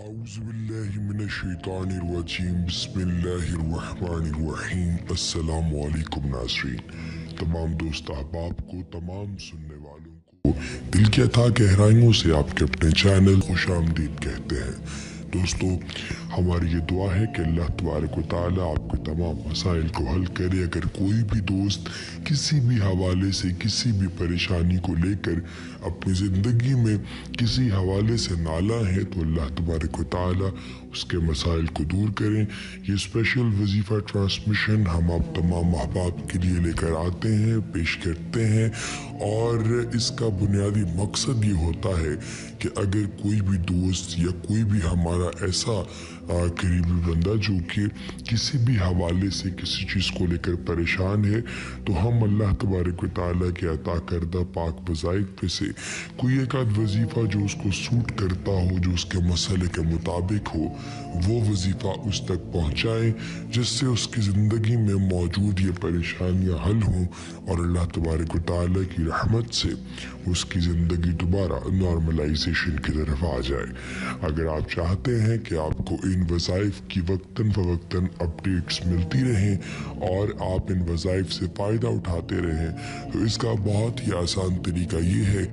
اعوذ باللہ من الشیطان الرجیم بسم اللہ الرحمن الرحیم۔ السلام علیکم ناظرین، تمام دوست احباب کو، تمام سننے والوں کو دل کی اتھا گہرائیوں سے آپ کے اپنے چینل خوش آمدید کہتے ہیں۔ دوستو، ہماری یہ دعا ہے کہ اللہ تبارک و تعالیٰ آپ کے تمام مسائل کو حل کرے۔ اگر کوئی بھی دوست کسی بھی حوالے سے کسی بھی پریشانی کو لے کر اپنی زندگی میں کسی حوالے سے نالاں ہے تو اللہ تبارک و تعالیٰ اس کے مسائل کو دور کریں۔ یہ اسپیشل وظیفہ ٹرانسمیشن ہم آپ تمام احباب کے لیے لے کر آتے ہیں، پیش کرتے ہیں، اور اس کا بنیادی مقصد یہ ہوتا ہے کہ اگر کوئی بھی دوست یا کوئی بھی ہمارا ایسا قریبی بندہ جو کہ کسی بھی حوالے سے کسی چیز کو لے کر پریشان ہے، تو ہم اللہ تبارک و تعالیٰ کے عطا کردہ پاک وظائف میں سے کوئی ایک آدھ وظیفہ جو اس کو سوٹ کرتا ہو، جو اس کے مسئلے کے مطابق ہو، وہ وظیفہ اس تک پہنچائیں، جس سے اس کی زندگی میں موجود یہ پریشانیاں حل ہوں اور اللہ تبارک و تعالیٰ کی رحمت سے اس کی زندگی دوبارہ نارملائزیشن کی طرف آ جائے۔ اگر آپ چاہتے ہیں کہ آپ کو ان وظائف کی وقتاً فوقتاً اپڈیٹس ملتی رہیں اور آپ ان وظائف سے فائدہ اٹھاتے رہیں، تو اس کا بہت ہی آسان طریقہ یہ ہے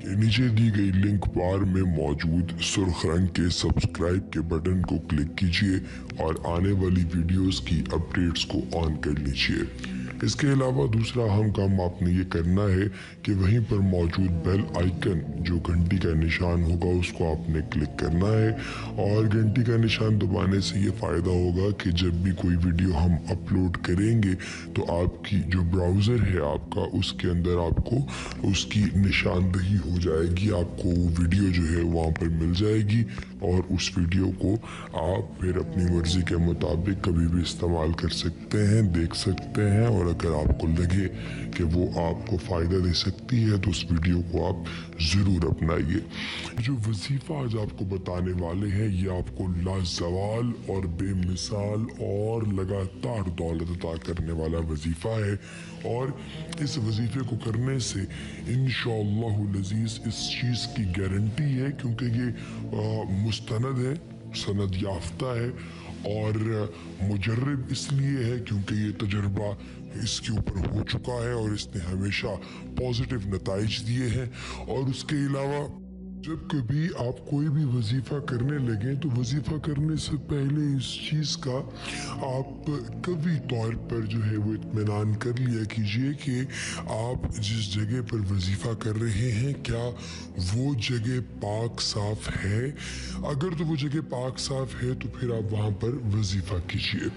کہ نیچے دی گئی لنک بار میں موجود سرخ رنگ کے سبسکرائب کے بٹن کو کلک کیجئے اور آنے والی ویڈیوز کی اپڈیٹس کو آن کر لیجئے۔ اس کے علاوہ دوسرا اہم کام آپ نے یہ کرنا ہے کہ وہیں پر موجود بیل آئیکن جو گھنٹی کا نشان ہوگا اس کو آپ نے کلک کرنا ہے، اور گھنٹی کا نشان دبانے سے یہ فائدہ ہوگا کہ جب بھی کوئی ویڈیو ہم اپلوڈ کریں گے تو آپ کی جو براؤزر ہے آپ کا، اس کے اندر آپ کو اس کی نشاندہی ہو جائے گی، آپ کو وہ ویڈیو جو ہے وہاں پر مل جائے گی، اور اس ویڈیو کو آپ پھر اپنی مرضی کے مطابق کبھی بھی استعمال کر سکتے ہیں، دیکھ سکتے ہیں، اور اگر آپ کو لگے کہ وہ آپ کو فائدہ دے سکتی ہے تو اس ویڈیو کو آپ ضرور اپنائیے۔ جو وظیفہ آج آپ کو بتانے والے ہیں یہ آپ کو لازوال اور بے مثال اور لگاتار دولت عطا کرنے والا وظیفہ ہے، اور اس وظیفے کو کرنے سے انشاءاللہ العزیز اس چیز کی گارنٹی ہے، کیونکہ یہ مستند ہے، سند یافتہ ہے، اور مجرب اس لیے ہے کیونکہ یہ تجربہ اس کے اوپر ہو چکا ہے اور اس نے ہمیشہ پازیٹیو نتائج دیے ہیں۔ اور اس کے علاوہ جب کبھی آپ کوئی بھی وظیفہ کرنے لگیں تو وظیفہ کرنے سے پہلے اس چیز کا آپ کبھی طور پر جو ہے وہ اطمینان کر لیا کیجئے کہ آپ جس جگہ پر وظیفہ کر رہے ہیں کیا وہ جگہ پاک صاف ہے۔ اگر تو وہ جگہ پاک صاف ہے تو پھر آپ وہاں پر وظیفہ کیجئے،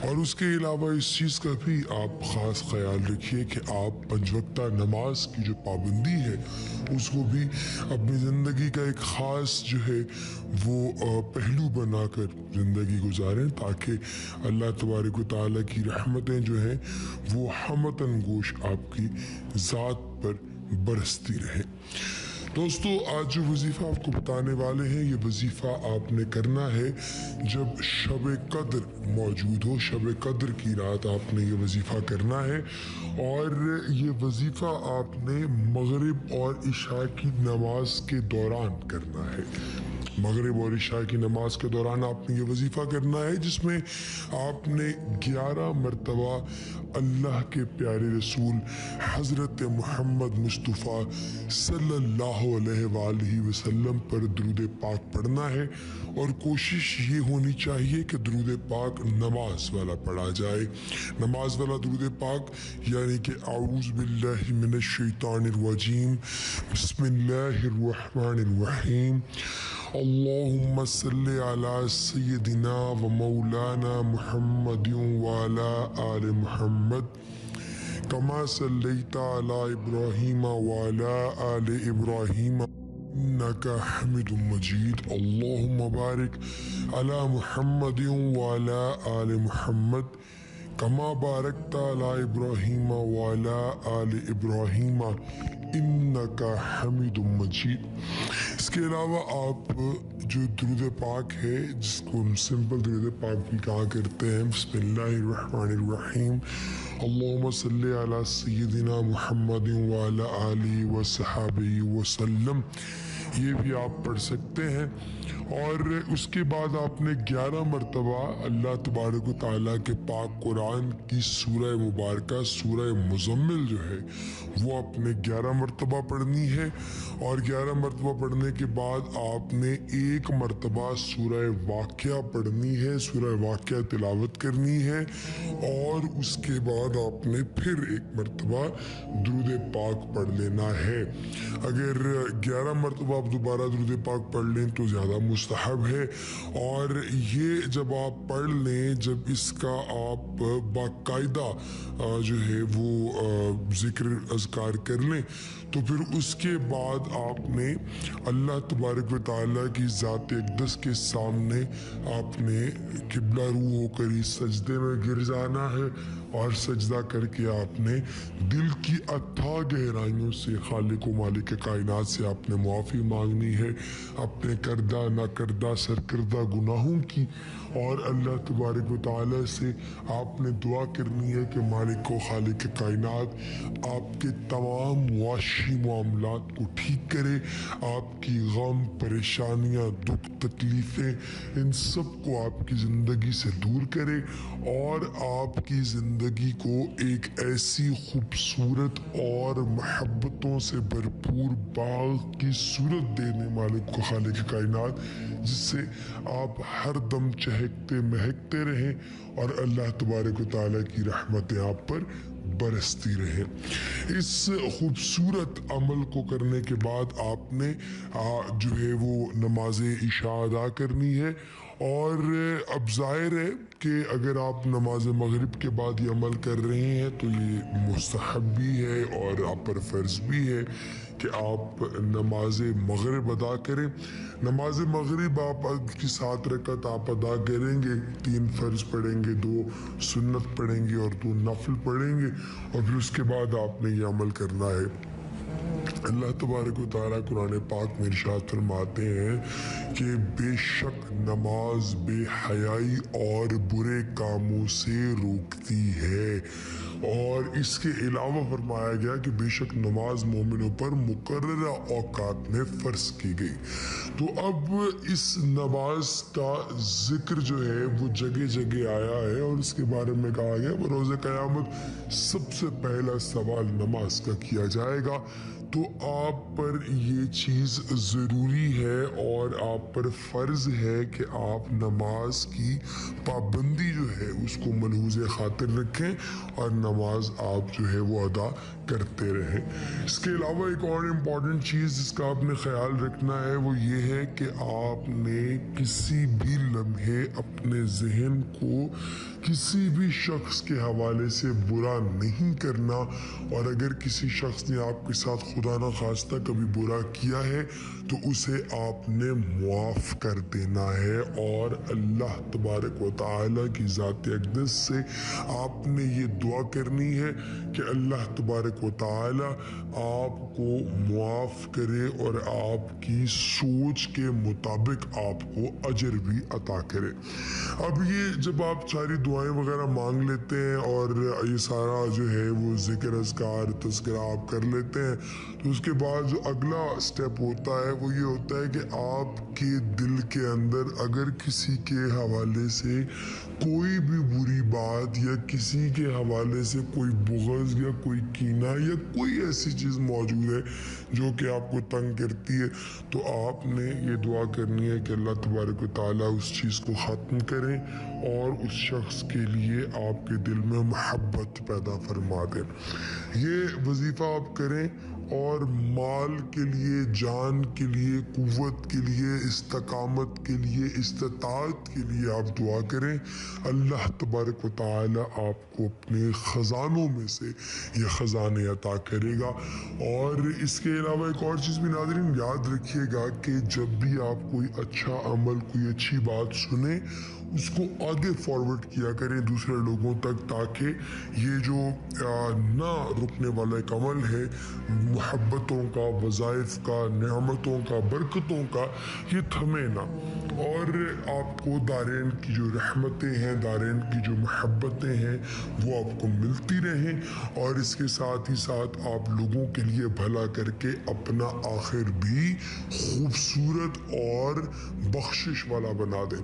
اور اس کے علاوہ اس چیز کا بھی آپ خاص خیال رکھیے کہ آپ پنج وقتہ نماز کی جو پابندی ہے اس کو بھی اپنی زندگی کا ایک خاص جو ہے وہ پہلو بنا کر زندگی گزاریں، تاکہ اللہ تبارک و تعالیٰ کی رحمتیں جو ہیں وہ ہمتاً گوش آپ کی ذات پر برستی رہیں۔ دوستو، آج جو وظیفہ آپ کو بتانے والے ہیں یہ وظیفہ آپ نے کرنا ہے جب شب قدر موجود ہو۔ شب قدر کی رات آپ نے یہ وظیفہ کرنا ہے، اور یہ وظیفہ آپ نے مغرب اور عشاء کی نماز کے دوران کرنا ہے۔ مغرب اور عشاء کی نماز کے دوران آپ نے یہ وظیفہ کرنا ہے، جس میں آپ نے 11 مرتبہ اللہ کے پیارے رسول حضرت محمد مصطفیٰ صلی اللہ علیہ وآلہ وسلم پر درود پاک پڑھنا ہے، اور کوشش یہ ہونی چاہیے کہ درود پاک نماز والا پڑھا جائے۔ نماز والا درود پاک یعنی کہ اعوذ باللہ من الشیطان الرجیم بسم اللہ الرحمن الرحیم اللہم صلی علی سیدنا و مولانا محمد وعلی آل محمد کما صلیت علی ابراہیم وعلی آل ابراہیم انکا حمید مجید اللہم بارک علی محمد وعلی آل محمد کما بارکت علی ابراہیم وعلی آل ابراہیم انکا حمید مجید۔ اس کے علاوہ آپ جو درود پاک ہے جس کو ہم سمپل درود پاک بھی کہا کرتے ہیں، بسم اللہ الرحمن الرحیم اللہم صلی علی سیدنا محمد وعلی آلہ وصحبہ وسلم، یہ بھی آپ پڑھ سکتے ہیں۔ اور اس کے بعد آپ نے 11 مرتبہ اللہ تبارک و تعالیٰ کے پاک قرآن کی سورہ مبارکہ سورہ مزمل جو ہے وہ آپ نے 11 مرتبہ پڑھنی ہے، اور 11 مرتبہ پڑھنے کے بعد آپ نے 1 مرتبہ سورہ واقعہ پڑھنی ہے، سورہ واقعہ تلاوت کرنی ہے، اور اس کے بعد آپ نے پھر 1 مرتبہ درود پاک پڑھ لینا ہے۔ اگر 11 مرتبہ آپ دوبارہ درود پاک پڑھ لیں تو زیادہ مستحب ہے، اور یہ جب آپ پڑھ لیں، جب اس کا آپ باقاعدہ جو ہے وہ ذکر اذکار کر لیں، تو پھر اس کے بعد آپ نے اللہ تبارک و تعالیٰ کی ذات اقدس کے سامنے آپ نے قبلہ رو ہو کر اس سجدے میں گر جانا ہے، اور سجدہ کر کے آپ نے دل کی اتھاہ گہرائیوں سے خالق و مالک کائنات سے آپ نے معافی مانگنی ہے اپنے کردہ نہ کردہ سرکردہ گناہوں کی، اور اللہ تبارک و تعالیٰ سے آپ نے دعا کرنی ہے کہ مالک و خالق کائنات آپ کے تمام معاشی معاملات کو ٹھیک کرے، آپ کی غم پریشانیاں دکھ تکلیفیں ان سب کو آپ کی زندگی سے دور کرے، اور آپ کی زندگی کو ایک ایسی خوبصورت اور محبتوں سے بھرپور باغ کی صورت دینے مالک و خالق کائنات، جس سے آپ ہر دم چہکتے مہکتے رہیں اور اللہ تبارک و تعالیٰ کی رحمتیں آپ پر برستی رہیں۔ اس خوبصورت عمل کو کرنے کے بعد آپ نے جو ہے وہ نماز عشاء ادا کرنی ہے، اور اب ظاہر ہے کہ اگر آپ نماز مغرب کے بعد یہ عمل کر رہے ہیں تو یہ مستحب بھی ہے اور آپ پر فرض بھی ہے کہ آپ نماز مغرب ادا کریں۔ نماز مغرب آپ کی 7 رکعت آپ ادا کریں گے، 3 فرض پڑھیں گے، 2 سنت پڑھیں گے اور 2 نفل پڑھیں گے، اور پھر اس کے بعد آپ نے یہ عمل کرنا ہے۔ اللہ تبارک و تعالیٰ قرآن پاک میں ارشاد فرماتے ہیں کہ بے شک نماز بے حیائی اور برے کاموں سے روکتی ہے، اور اس کے علاوہ فرمایا گیا کہ بے شک نماز مومنوں پر مقررہ اوقات میں فرض کی گئی۔ تو اب اس نماز کا ذکر جو ہے وہ جگہ جگہ آیا ہے، اور اس کے بارے میں کہا گیا بروز قیامت سب سے پہلا سوال نماز کا کیا جائے گا۔ تو آپ پر یہ چیز ضروری ہے اور آپ پر فرض ہے کہ آپ نماز کی پابندی جو ہے اس کو ملحوظ خاطر رکھیں، اور نماز آپ جو ہے وہ ادا کرتے رہیں۔ اس کے علاوہ ایک اور امپورٹنٹ چیز جس کا آپ نے خیال رکھنا ہے وہ یہ ہے کہ آپ نے کسی بھی لمحے اپنے ذہن کو کسی بھی شخص کے حوالے سے برا نہیں کرنا، اور اگر کسی شخص نے آپ کے ساتھ خدا نہ خواستہ کبھی برا کیا ہے تو اسے آپ نے معاف کر دینا ہے، اور اللہ تبارک و تعالیٰ کی ذات اقدس سے آپ نے یہ دعا کرنی ہے کہ اللہ تبارک و تعالیٰ آپ کو معاف کرے اور آپ کی سوچ کے مطابق آپ کو اجر بھی عطا کرے۔ اب یہ جب آپ ساری دعائیں وغیرہ مانگ لیتے ہیں اور یہ سارا جو ہے وہ ذکر اذکار تذکرہ آپ کر لیتے ہیں، تو اس کے بعد جو اگلا سٹیپ ہوتا ہے وہ یہ ہوتا ہے کہ آپ کے دل کے اندر اگر کسی کے حوالے سے کوئی بھی بری بات یا کسی کے حوالے سے کوئی بغض یا کوئی کینہ یا کوئی ایسی چیز موجود ہے جو کہ آپ کو تنگ کرتی ہے، تو آپ نے یہ دعا کرنی ہے کہ اللہ تبارک و تعالیٰ اس چیز کو ختم کریں اور اس شخص کے لیے آپ کے دل میں محبت پیدا فرما دیں۔ یہ وظیفہ آپ کریں، اور مال کے لیے، جان کے لیے، قوت کے لیے، استقامت کے لیے، استطاعت کے لیے آپ دعا کریں۔ اللہ تبارک و تعالی آپ کو اپنے خزانوں میں سے یہ خزانے عطا کرے گا۔ اور اس کے علاوہ ایک اور چیز بھی ناظرین یاد رکھیے گا کہ جب بھی آپ کوئی اچھا عمل، کوئی اچھی بات سنیں، اس کو آگے فارورڈ کیا کریں دوسرے لوگوں تک، تاکہ یہ جو نہ رکنے والا ایک عمل ہے محبتوں کا، وظائف کا، نعمتوں کا، برکتوں کا، یہ تھمے نہ۔ اور آپ کو دارین کی جو رحمتیں ہیں، دارین کی جو محبتیں ہیں وہ آپ کو ملتی رہیں، اور اس کے ساتھ ہی ساتھ آپ لوگوں کے لیے بھلا کر کے اپنا آخر بھی خوبصورت اور بخشش والا بنا دیں۔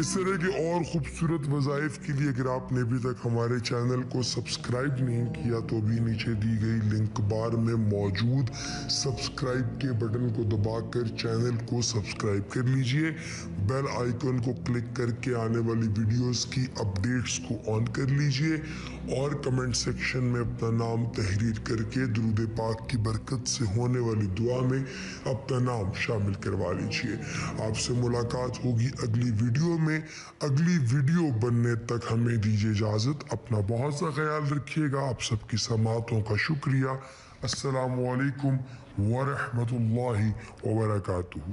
اس طرح کے اور خوبصورت وظائف کے لیے اگر آپ نے ابھی تک ہمارے چینل کو سبسکرائب نہیں کیا تو ابھی نیچے دی گئی لنک بار میں موجود سبسکرائب کے بٹن کو دبا کر چینل کو سبسکرائب کر لیجئے، بیل آئیکن کو کلک کر کے آنے والی ویڈیوز کی اپڈیٹس کو آن کر لیجئے، اور کمنٹ سیکشن میں اپنا نام تحریر کر کے درود پاک کی برکت سے ہونے والی دعا میں اپنا نام شامل کروا لیجئے۔ آپ سے ملاقات ہوگی اگلی ویڈیو میں۔ اگلی ویڈیو بننے تک ہمیں دیجیے اجازت، اپنا بہت سا خیال رکھیے گا۔ آپ سب کی سماعتوں کا شکریہ۔ السلام علیکم ورحمۃ اللہ وبرکاتہ۔